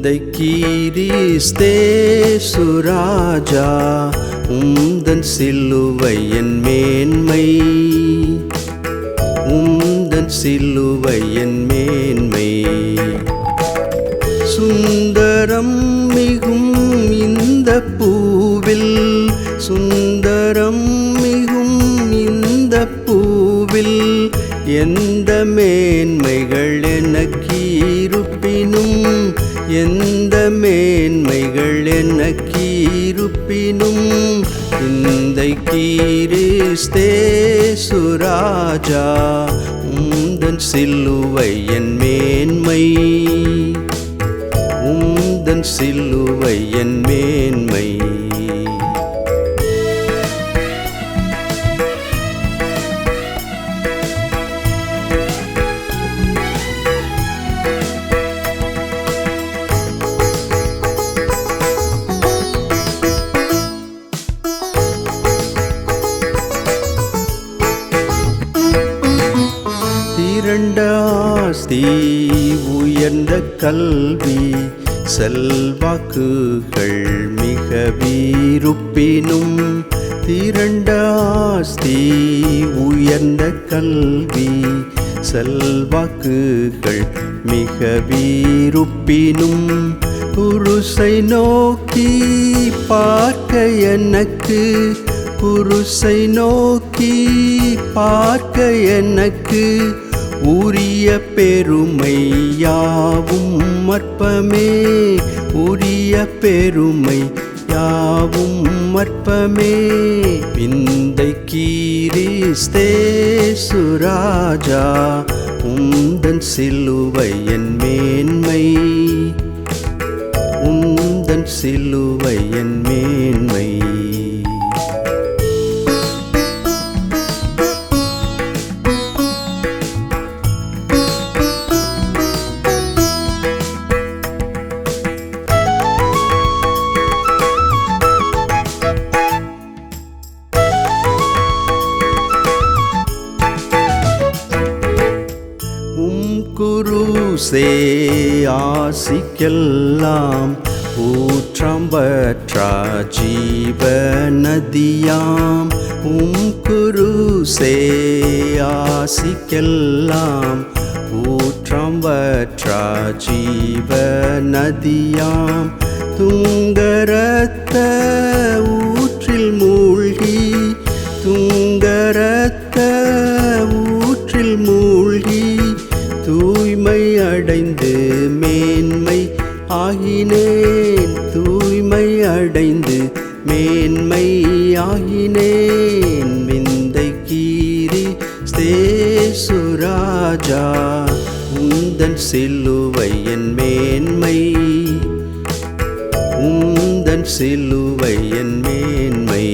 விந்தை கிறிஸ்தேசு ராஜா உந்தன் சிலுவை என் மேன்மை, உந்தன் சிலுவை என் மேன்மை. சுந்தரம் மிகும் இந்த பூவில், சுந்தரம் மிகும் இந்த பூவில் எந்த மேன்மைகள் எனக்கு இருப்பினும், எந்த மேன்மைகள் எனக்கு இருப்பினும் விந்தை கிறிஸ்தேசு ராஜா உந்தன் சிலுவை என் மேன்மை, உந்தன் சிலுவை என் மேன்மை. திரண்ட ஆஸ்தி உயர்ந்த கல்வி செல்வாக்குகள் மிக வீருப்பினும், திரண்ட ஆஸ்தி உயர்ந்த கல்வி செல்வாக்குகள் மிக வீருப்பினும் குருசை நோக்கி பார்க்க எனக்கு, குருசை நோக்கி பார்க்க எனக்கு உரிய பெருமை யாவும் அற்பமே, உரிய பெருமை யாவும் அற்பமே. விந்தை கிறிஸ்தேசு ராஜா உந்தன் சிலுவை என் மேன்மை, உந்தன் சிலுவை என் மேன்மை. குருசே ஆசிக்கெல்லாம் ஊற்றம்பற்றா ஜீவ நதியாம், குருசே ஆசிக்கெல்லாம் ஊற்றம்பற்றா ஜீவ நதியாம். துங்கரத்த ஊற்றில் மூழ்கி, துங்கரத்த ஊற்றில் மூழ்கி தூய்மை அடைந்து மேன்மை ஆகினேன், தூய்மை அடைந்து மேன்மை ஆகினேன். விந்தை கிறிஸ்தேசு ராஜா உந்தன் சிலுவை என் மேன்மை, உந்தன் சிலுவை என் மேன்மை.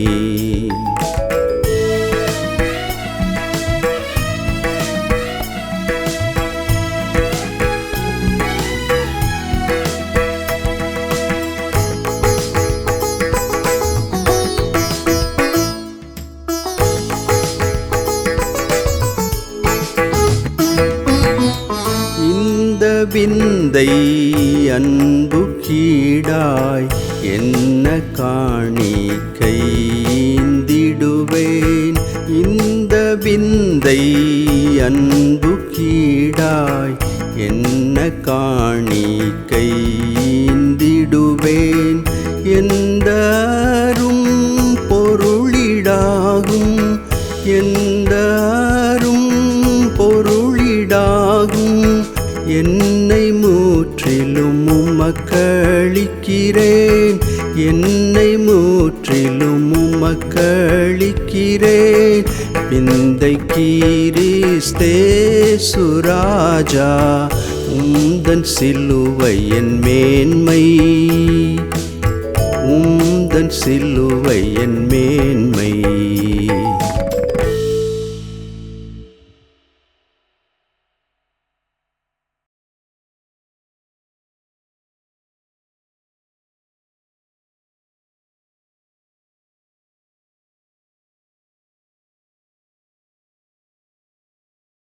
விந்தை அன்பு கீடாய் என்ன காணிக்கைந்திடுவேன், இந்த விந்தை அன்பு கீடாய் என்ன காணிக்கைந்திடுவேன். எந்த அரும் பொருளிடாகும், எந்த அரும் பொருளிடாகும் என்னை முற்றிலும் உமக்களிக்கிறேன், என்னை முற்றிலும் உமக்களிக்கிறேன். விந்தை கிறிஸ்தேசு ராஜா உந்தன் சிலுவை என் மேன்மை, உந்தன் சிலுவை என் மேன்மை.